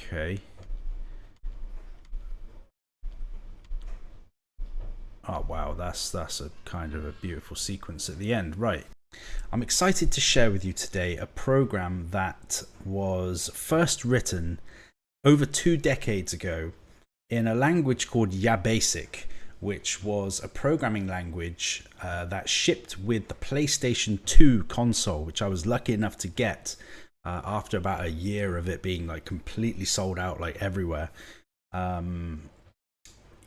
Okay. Oh wow, that's a kind of a beautiful sequence at the end. Right. I'm excited to share with you today a program that was first written over 2 decades ago in a language called Yabasic, which was a programming language that shipped with the PlayStation 2 console, which I was lucky enough to get after about a year of it being like completely sold out like everywhere.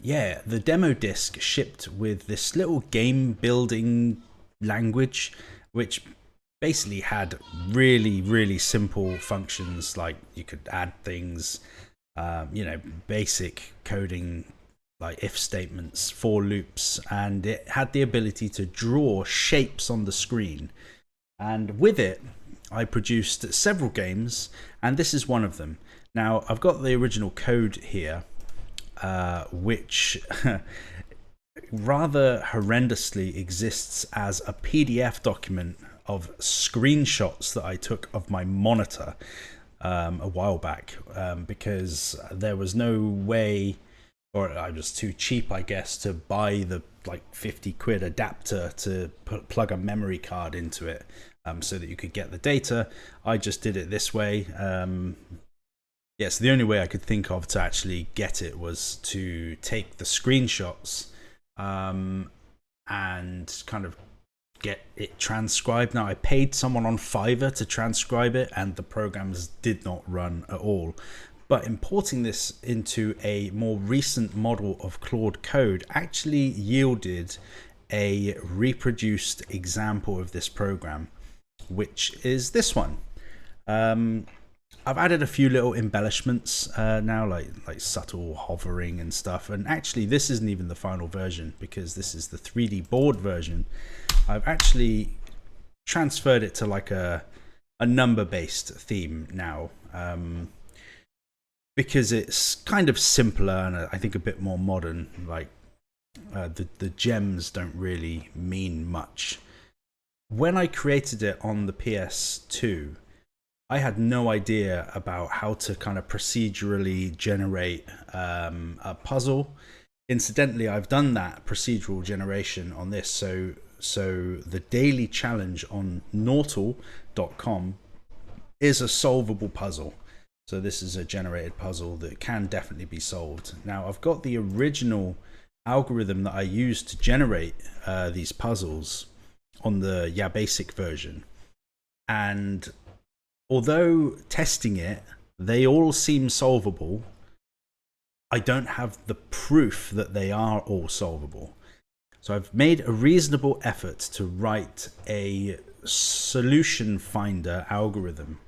Yeah, the demo disc shipped with this little game building language, which basically had really simple functions like you could add things, basic coding like if statements, for loops, and it had the ability to draw shapes on the screen. And with it, I produced several games, and this is one of them. Now, I've got the original code here, which rather horrendously exists as a PDF document of screenshots that I took of my monitor a while back, because there was no way, or I was too cheap, I guess, to buy the like 50 quid adapter to plug a memory card into it, so that you could get the data. I just did it this way. Yes, the only way I could think of to actually get it was to take the screenshots and kind of get it transcribed. Now, I paid someone on Fiverr to transcribe it, and the programs did not run at all. But importing this into a more recent model of Claude Code actually yielded a reproduced example of this program, which is this one. I've added a few little embellishments now, like subtle hovering and stuff. And actually, this isn't even the final version, because this is the 3D board version. I've actually transferred it to like a number-based theme now, because it's kind of simpler and I think a bit more modern. Like the gems don't really mean much. When I created it on the PS2, I had no idea about how to kind of procedurally generate a puzzle. Incidentally, I've done that procedural generation on this. So the daily challenge on Noughtle.com is a solvable puzzle. So this is a generated puzzle that can definitely be solved. Now, I've got the original algorithm that I used to generate these puzzles on the Yabasic version. And although testing it, they all seem solvable, I don't have the proof that they are all solvable. So I've made a reasonable effort to write a solution finder algorithm.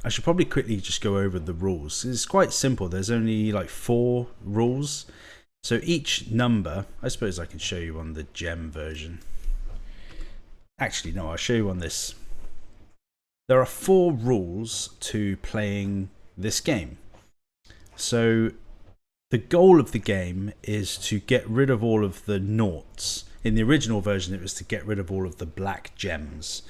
I should probably quickly just go over the rules. It's quite simple. There's only like 4 rules. So each number, I suppose I can show you on the gem version. Actually, no, I'll show you on this. There are 4 rules to playing this game. So the goal of the game is to get rid of all of the noughts. In the original version, it was to get rid of all of the black gems.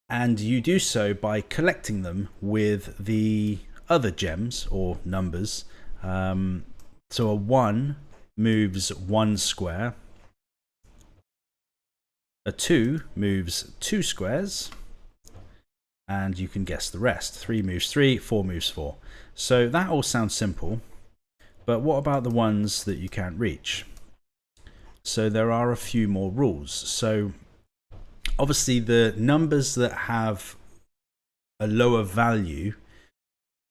And you do so by collecting them with the other gems or numbers. So a 1 moves 1 square. A 2 moves 2 squares, and you can guess the rest. 3 moves 3, 4 moves 4. So that all sounds simple, but what about the ones that you can't reach? So there are a few more rules. So obviously the numbers that have a lower value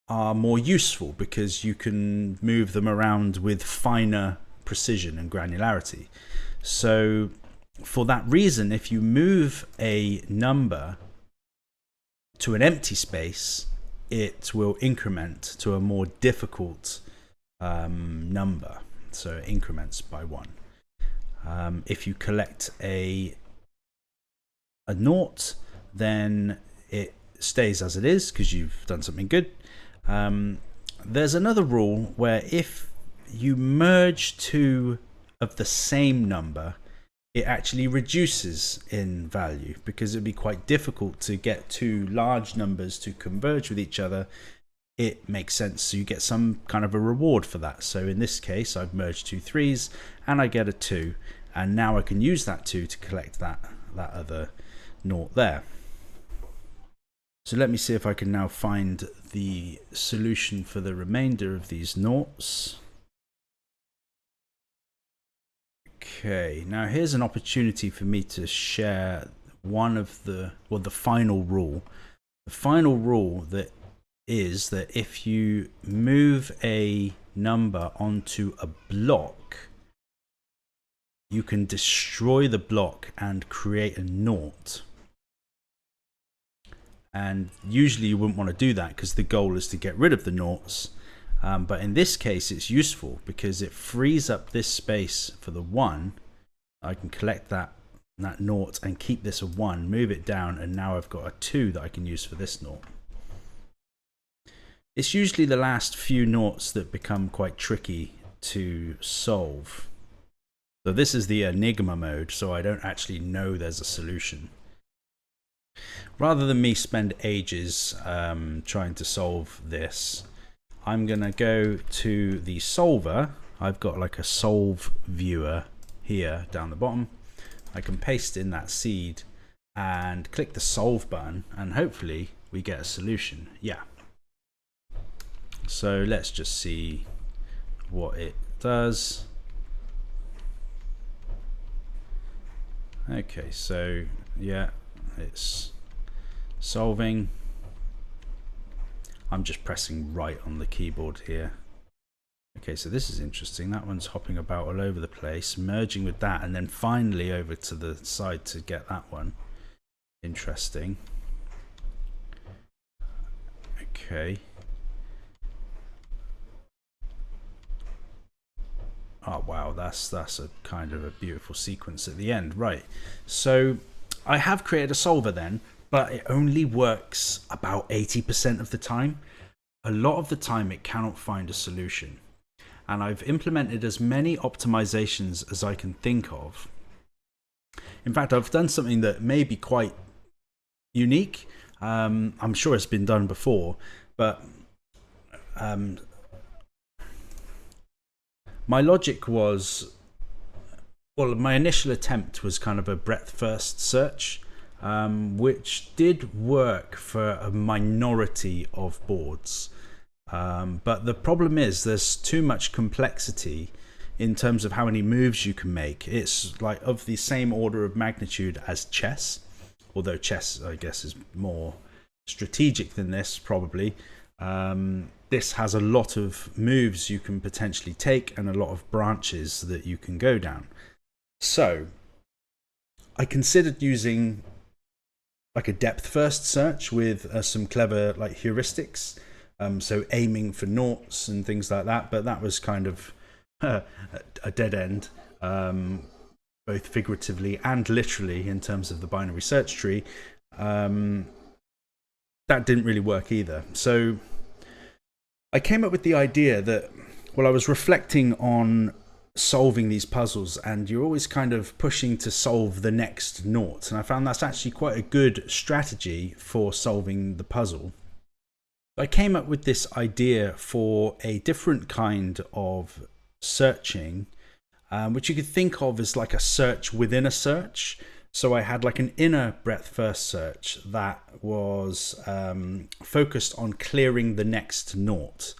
are more useful because you can move them around with finer precision and granularity. So for that reason, if you move a number to an empty space, it will increment to a more difficult number. So it increments by 1. If you collect a nought, then it stays as it is because you've done something good. There's another rule where if you merge 2 of the same number, it actually reduces in value, because it'd be quite difficult to get two large numbers to converge with each other. It makes sense, so you get some kind of a reward for that. So in this case, I've merged two 3s and I get a 2, and now I can use that 2 to collect that other naught there. So let me see if I can now find the solution for the remainder of these noughts. Okay, now here's an opportunity for me to share one of the final rule. The final rule that is that if you move a number onto a block, you can destroy the block and create a naught. And usually you wouldn't want to do that, because the goal is to get rid of the noughts. But in this case, it's useful because it frees up this space for the 1. I can collect that naught and keep this a 1, move it down, and now I've got a 2 that I can use for this naught. It's usually the last few noughts that become quite tricky to solve. So this is the Enigma mode, so I don't actually know there's a solution. Rather than me spend ages trying to solve this, I'm going to go to the solver. I've got like a solve viewer here down the bottom. I can paste in that seed and click the solve button, and hopefully we get a solution. Yeah. So let's just see what it does. Okay, so yeah, it's solving. I'm just pressing right on the keyboard here. Okay, so this is interesting. That one's hopping about all over the place, merging with that, and then finally over to the side to get that one. Interesting. Okay. Oh wow, that's a kind of a beautiful sequence at the end. Right, so I have created a solver then, but it only works about 80% of the time. A lot of the time it cannot find a solution. And I've implemented as many optimizations as I can think of. In fact, I've done something that may be quite unique. I'm sure it's been done before, but my logic was, well, my initial attempt was kind of a breadth first search, which did work for a minority of boards. But the problem is there's too much complexity in terms of how many moves you can make. It's like of the same order of magnitude as chess, although chess, I guess, is more strategic than this, probably. This has a lot of moves you can potentially take and a lot of branches that you can go down. So I considered using like a depth first search with some clever like heuristics. So aiming for noughts and things like that, but that was kind of a dead end, both figuratively and literally in terms of the binary search tree. That didn't really work either. So I came up with the idea that, well, I was reflecting on solving these puzzles, and you're always kind of pushing to solve the next naught, and I found that's actually quite a good strategy for solving the puzzle. I came up with this idea for a different kind of searching, which you could think of as like a search within a search. So I had like an inner breadth first search that was focused on clearing the next naught.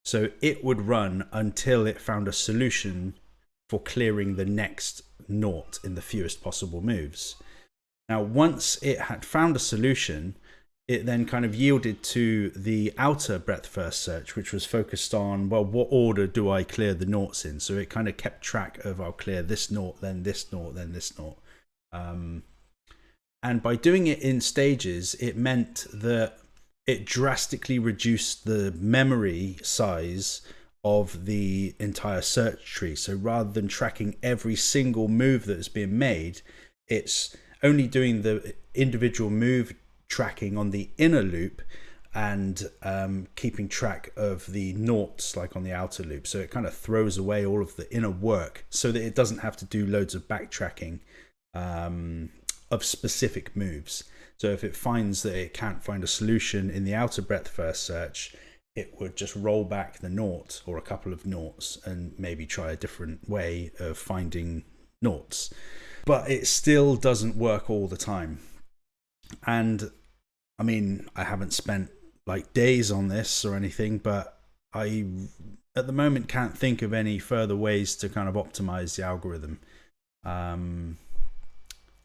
So it would run until it found a solution for clearing the next naught in the fewest possible moves. Now, once it had found a solution, it then kind of yielded to the outer breadth first search, which was focused on, well, what order do I clear the noughts in? So it kind of kept track of, I'll clear this naught, then this naught, then this naught. And by doing it in stages, it meant that it drastically reduced the memory size of the entire search tree. So rather than tracking every single move that's being made, it's only doing the individual move tracking on the inner loop and keeping track of the noughts like on the outer loop. So it kind of throws away all of the inner work so that it doesn't have to do loads of backtracking of specific moves. So if it finds that it can't find a solution in the outer breadth first search, it would just roll back the naught or a couple of noughts and maybe try a different way of finding noughts. But it still doesn't work all the time. And I mean, I haven't spent like days on this or anything, but I at the moment can't think of any further ways to kind of optimize the algorithm.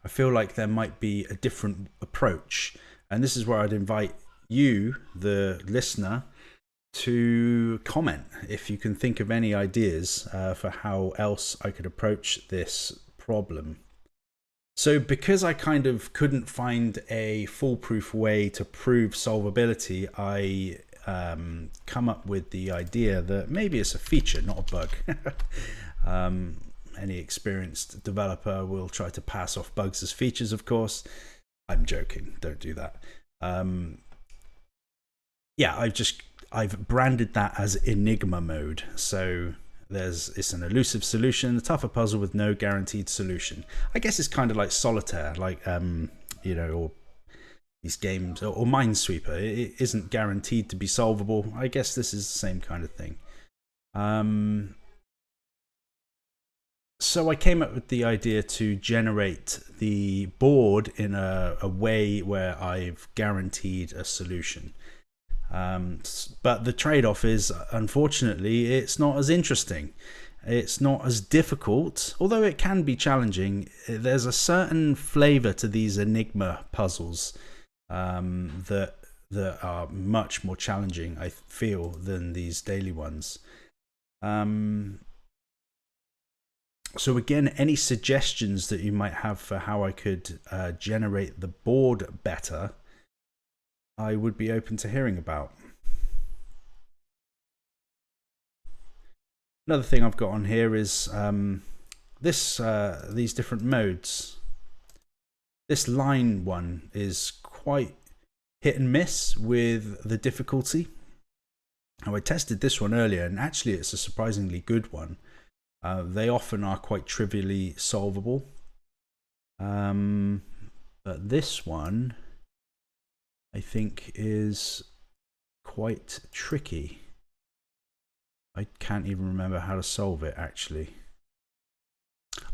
I feel like there might be a different approach, and this is where I'd invite you, the listener, to comment if you can think of any ideas for how else I could approach this problem. So because I kind of couldn't find a foolproof way to prove solvability, I come up with the idea that maybe it's a feature, not a bug. Any experienced developer will try to pass off bugs as features, of course. I'm joking, don't do that. Yeah, I've branded that as Enigma mode. So it's an elusive solution, a tougher puzzle with no guaranteed solution. I guess it's kind of like Solitaire, like or these games, or Minesweeper. It isn't guaranteed to be solvable. I guess this is the same kind of thing. So I came up with the idea to generate the board in a way where I've guaranteed a solution. But the trade-off is, unfortunately, it's not as interesting. It's not as difficult, although it can be challenging. There's a certain flavor to these Enigma puzzles that are much more challenging, I feel, than these daily ones. So again, any suggestions that you might have for how I could generate the board better, I would be open to hearing about. Another thing I've got on here is these different modes. This line one is quite hit and miss with the difficulty. Now, I tested this one earlier, and actually it's a surprisingly good one. They often are quite trivially solvable. But this one, I think, is quite tricky. I can't even remember how to solve it, actually.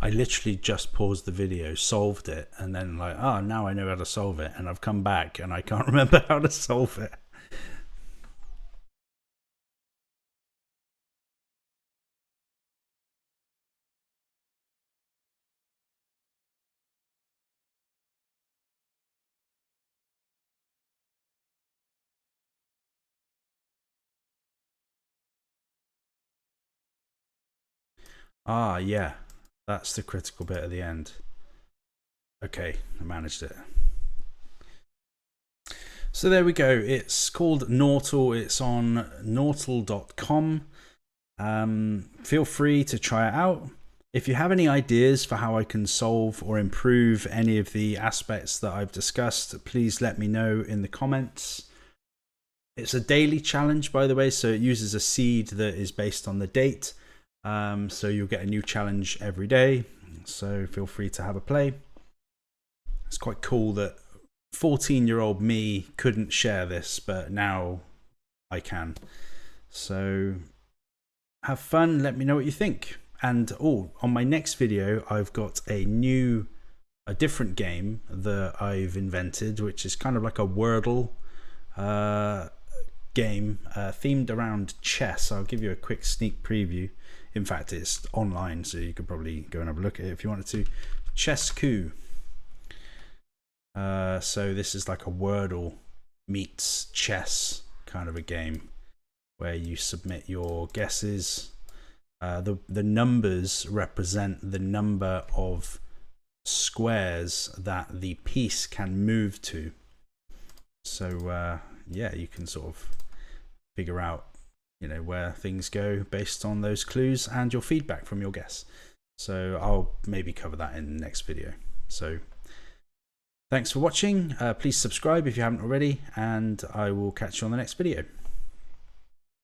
I literally just paused the video, solved it, and then like, now I know how to solve it. And I've come back and I can't remember how to solve it. Yeah, that's the critical bit at the end. Okay, I managed it. So there we go. It's called Noughtle. It's on noughtle.com. Feel free to try it out. If you have any ideas for how I can solve or improve any of the aspects that I've discussed, please let me know in the comments. It's a daily challenge, by the way, so it uses a seed that is based on the date. So you'll get a new challenge every day. So feel free to have a play. It's quite cool that 14-year-old me couldn't share this, but now I can. So have fun. Let me know what you think. And on my next video, I've got a different game that I've invented, which is kind of like a Wordle game themed around chess. I'll give you a quick sneak preview. In fact, it's online, so you could probably go and have a look at it if you wanted to. Chess Coup. So this is like a Wordle meets chess kind of a game where you submit your guesses. The numbers represent the number of squares that the piece can move to. So yeah, you can sort of figure out where things go based on those clues and your feedback from your guess. So I'll maybe cover that in the next video. So thanks for watching. Please subscribe if you haven't already, and I will catch you on the next video.